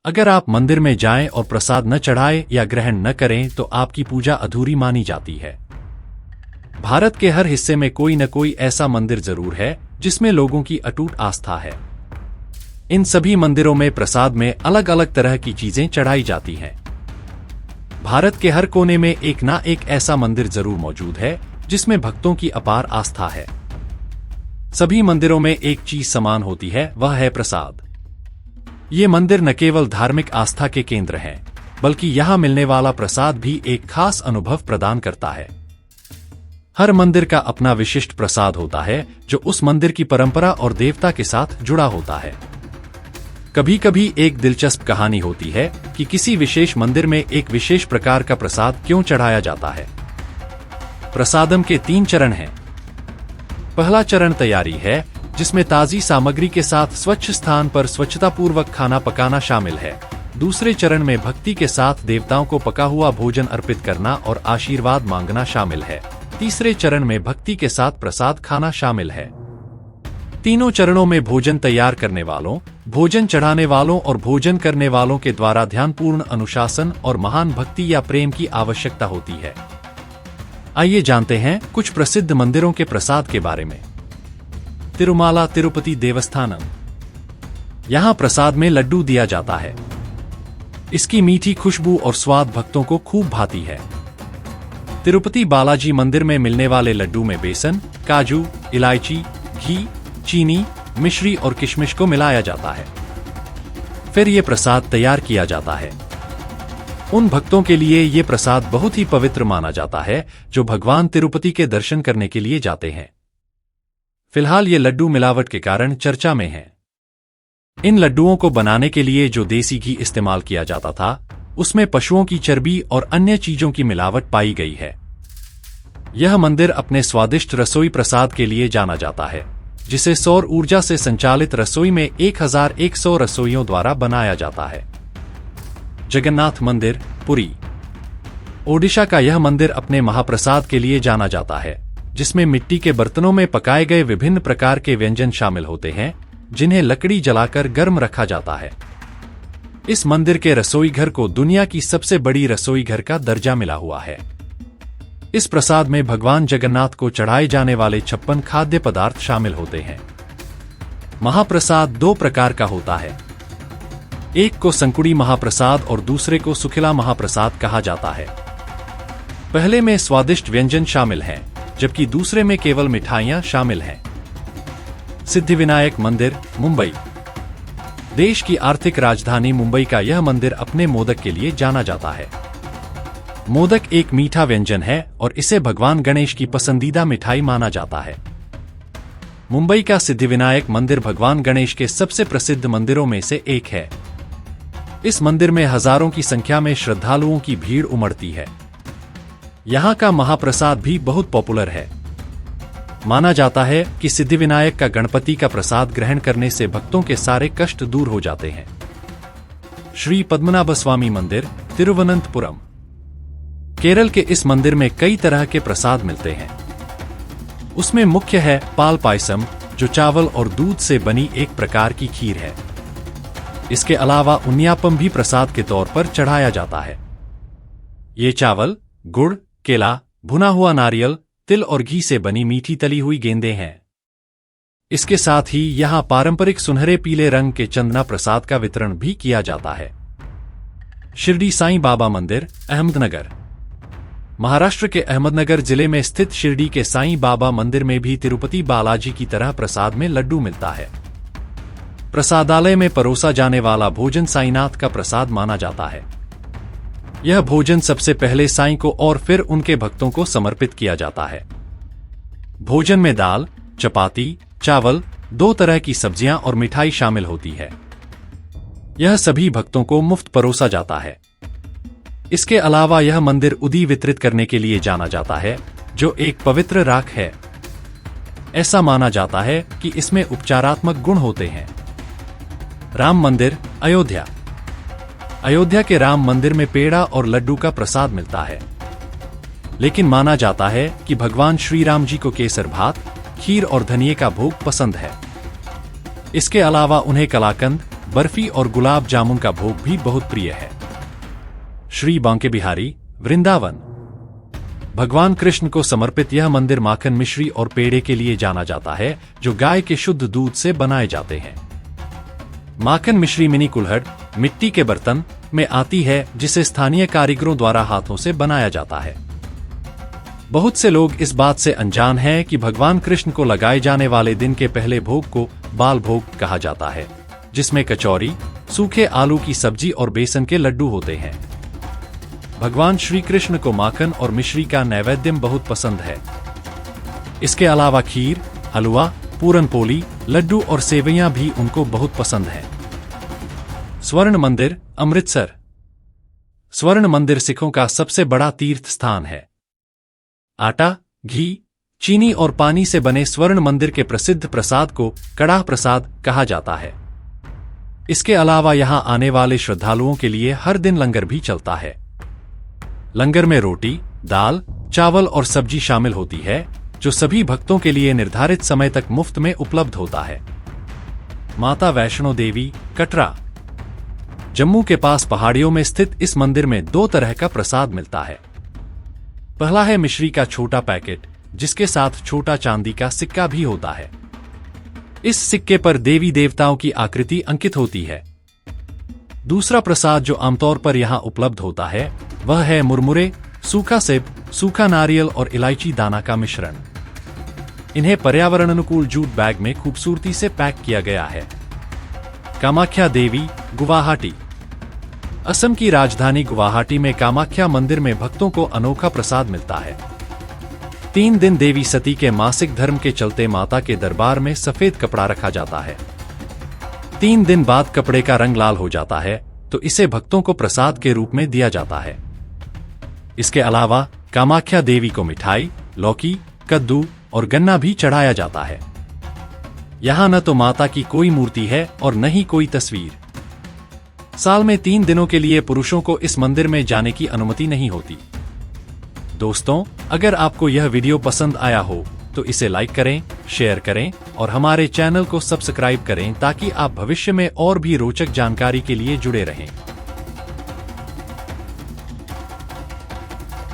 अगर आप मंदिर में जाएं और प्रसाद न चढ़ाएं या ग्रहण न करें तो आपकी पूजा अधूरी मानी जाती है। भारत के हर हिस्से में कोई न कोई ऐसा मंदिर जरूर है जिसमें लोगों की अटूट आस्था है। इन सभी मंदिरों में प्रसाद में अलग अलग तरह की चीजें चढ़ाई जाती हैं। भारत के हर कोने में एक ना एक ऐसा मंदिर जरूर मौजूद है जिसमें भक्तों की अपार आस्था है। सभी मंदिरों में एक चीज समान होती है, वह है प्रसाद। ये मंदिर न केवल धार्मिक आस्था के केंद्र हैं, बल्कि यहाँ मिलने वाला प्रसाद भी एक खास अनुभव प्रदान करता है। हर मंदिर का अपना विशिष्ट प्रसाद होता है जो उस मंदिर की परंपरा और देवता के साथ जुड़ा होता है। कभी कभी एक दिलचस्प कहानी होती है कि किसी विशेष मंदिर में एक विशेष प्रकार का प्रसाद क्यों चढ़ाया जाता है। प्रसादम के 3 चरण हैं। पहला चरण तैयारी है, जिसमें ताजी सामग्री के साथ स्वच्छ स्थान पर स्वच्छतापूर्वक खाना पकाना शामिल है। दूसरे चरण में भक्ति के साथ देवताओं को पका हुआ भोजन अर्पित करना और आशीर्वाद मांगना शामिल है। तीसरे चरण में भक्ति के साथ प्रसाद खाना शामिल है। तीनों चरणों में भोजन तैयार करने वालों, भोजन चढ़ाने वालों और भोजन करने वालों के द्वारा ध्यानपूर्ण अनुशासन और महान भक्ति या प्रेम की आवश्यकता होती है। आइए जानते हैं कुछ प्रसिद्ध मंदिरों के प्रसाद के बारे में। तिरुमाला तिरुपति देवस्थानम। यहाँ प्रसाद में लड्डू दिया जाता है। इसकी मीठी खुशबू और स्वाद भक्तों को खूब भाती है। तिरुपति बालाजी मंदिर में मिलने वाले लड्डू में बेसन, काजू, इलायची, घी, चीनी, मिश्री और किशमिश को मिलाया जाता है। फिर ये प्रसाद तैयार किया जाता है। उन भक्तों के लिए ये प्रसाद बहुत ही पवित्र माना जाता है जो भगवान तिरुपति के दर्शन करने के लिए जाते हैं। फिलहाल ये लड्डू मिलावट के कारण चर्चा में हैं। इन लड्डुओं को बनाने के लिए जो देसी घी इस्तेमाल किया जाता था, उसमें पशुओं की चर्बी और अन्य चीजों की मिलावट पाई गई है। यह मंदिर अपने स्वादिष्ट रसोई प्रसाद के लिए जाना जाता है, जिसे सौर ऊर्जा से संचालित रसोई में 1100 रसोइयों द्वारा बनाया जाता है। जगन्नाथ मंदिर, पुरी। ओडिशा का यह मंदिर अपने महाप्रसाद के लिए जाना जाता है, जिसमें मिट्टी के बर्तनों में पकाए गए विभिन्न प्रकार के व्यंजन शामिल होते हैं, जिन्हें लकड़ी जलाकर गर्म रखा जाता है। इस मंदिर के रसोई घर को दुनिया की सबसे बड़ी रसोई घर का दर्जा मिला हुआ है। इस प्रसाद में भगवान जगन्नाथ को चढ़ाए जाने वाले 56 खाद्य पदार्थ शामिल होते हैं। महाप्रसाद 2 प्रकार का होता है। एक को संकुड़ी महाप्रसाद और दूसरे को सुखिला महाप्रसाद कहा जाता है। पहले में स्वादिष्ट व्यंजन शामिल हैं, जबकि दूसरे में केवल मिठाइयां शामिल हैं। सिद्धिविनायक मंदिर, मुंबई। देश की आर्थिक राजधानी मुंबई का यह मंदिर अपने मोदक के लिए जाना जाता है। मोदक एक मीठा व्यंजन है और इसे भगवान गणेश की पसंदीदा मिठाई माना जाता है। मुंबई का सिद्धिविनायक मंदिर भगवान गणेश के सबसे प्रसिद्ध मंदिरों में से एक है। इस मंदिर में हजारों की संख्या में श्रद्धालुओं की भीड़ उमड़ती है। यहाँ का महाप्रसाद भी बहुत पॉपुलर है। माना जाता है कि सिद्धिविनायक का गणपति का प्रसाद ग्रहण करने से भक्तों के सारे कष्ट दूर हो जाते हैं। श्री पद्मनाभस्वामी मंदिर, तिरुवनंतपुरम। केरल के इस मंदिर में कई तरह के प्रसाद मिलते हैं। उसमें मुख्य है पाल पायसम, जो चावल और दूध से बनी एक प्रकार की खीर है। इसके अलावा उन्यापम भी प्रसाद के तौर पर चढ़ाया जाता है। ये चावल, गुड़, केला, भुना हुआ नारियल, तिल और घी से बनी मीठी तली हुई गेंदें हैं। इसके साथ ही यहाँ पारंपरिक सुनहरे पीले रंग के चंदना प्रसाद का वितरण भी किया जाता है। शिरडी साईं बाबा मंदिर, अहमदनगर। महाराष्ट्र के अहमदनगर जिले में स्थित शिरडी के साईं बाबा मंदिर में भी तिरुपति बालाजी की तरह प्रसाद में लड्डू मिलता है। प्रसादालय में परोसा जाने वाला भोजन साईनाथ का प्रसाद माना जाता है। यह भोजन सबसे पहले साईं को और फिर उनके भक्तों को समर्पित किया जाता है। भोजन में दाल, चपाती, चावल, 2 तरह की सब्जियां और मिठाई शामिल होती है। यह सभी भक्तों को मुफ्त परोसा जाता है। इसके अलावा यह मंदिर उदी वितरित करने के लिए जाना जाता है, जो एक पवित्र राख है। ऐसा माना जाता है कि इसमें उपचारात्मक गुण होते हैं। राम मंदिर, अयोध्या। अयोध्या के राम मंदिर में पेड़ा और लड्डू का प्रसाद मिलता है, लेकिन माना जाता है कि भगवान श्री राम जी को केसर भात, खीर और धनिये का भोग पसंद है। इसके अलावा उन्हें कलाकंद, बर्फी और गुलाब जामुन का भोग भी बहुत प्रिय है। श्री बांके बिहारी वृंदावन। भगवान कृष्ण को समर्पित यह मंदिर माखन मिश्री और पेड़े के लिए जाना जाता है, जो गाय के शुद्ध दूध से बनाए जाते हैं। माखन मिश्री मिनी कुल्हड़ मिट्टी के बर्तन में आती है, जिसे स्थानीय कारीगरों द्वारा हाथों से बनाया जाता है। बहुत से लोग इस बात से अनजान हैं कि भगवान कृष्ण को लगाए जाने वाले दिन के पहले भोग को बाल भोग कहा जाता है, जिसमें कचौरी, सूखे आलू की सब्जी और बेसन के लड्डू होते हैं। भगवान श्री कृष्ण को माखन और मिश्री का नैवेद्य बहुत पसंद है। इसके अलावा खीर, हलवा, पूरन पोली, लड्डू और सेवइयां भी उनको बहुत पसंद है। स्वर्ण मंदिर अमृतसर। स्वर्ण मंदिर सिखों का सबसे बड़ा तीर्थ स्थान है। आटा, घी, चीनी और पानी से बने स्वर्ण मंदिर के प्रसिद्ध प्रसाद को कड़ाह प्रसाद कहा जाता है। इसके अलावा यहां आने वाले श्रद्धालुओं के लिए हर दिन लंगर भी चलता है। लंगर में रोटी, दाल, चावल और सब्जी शामिल होती है, जो सभी भक्तों के लिए निर्धारित समय तक मुफ्त में उपलब्ध होता है। माता वैष्णो देवी कटरा। जम्मू के पास पहाड़ियों में स्थित इस मंदिर में 2 तरह का प्रसाद मिलता है। पहला है मिश्री का छोटा पैकेट, जिसके साथ छोटा चांदी का सिक्का भी होता है। इस सिक्के पर देवी देवताओं की आकृति अंकित होती है। दूसरा प्रसाद जो आमतौर पर यहां उपलब्ध होता है वह है मुरमुरे, सूखा सेब, सूखा नारियल और इलायची दाना का मिश्रण। इन्हें पर्यावरण अनुकूल जूट बैग में खूबसूरती से पैक किया गया है। कामाख्या देवी गुवाहाटी। असम की राजधानी गुवाहाटी में कामाख्या मंदिर में भक्तों को अनोखा प्रसाद मिलता है। 3 दिन देवी सती के मासिक धर्म के चलते माता के दरबार में सफेद कपड़ा रखा जाता है। 3 दिन बाद कपड़े का रंग लाल हो जाता है, तो इसे भक्तों को प्रसाद के रूप में दिया जाता है। इसके अलावा कामाख्या देवी को मिठाई, लौकी, कद्दू और गन्ना भी चढ़ाया जाता है। यहां न तो माता की कोई मूर्ति है और न ही कोई तस्वीर। साल में 3 दिनों के लिए पुरुषों को इस मंदिर में जाने की अनुमति नहीं होती। दोस्तों, अगर आपको यह वीडियो पसंद आया हो तो इसे लाइक करें, शेयर करें और हमारे चैनल को सब्सक्राइब करें, ताकि आप भविष्य में और भी रोचक जानकारी के लिए जुड़े रहें।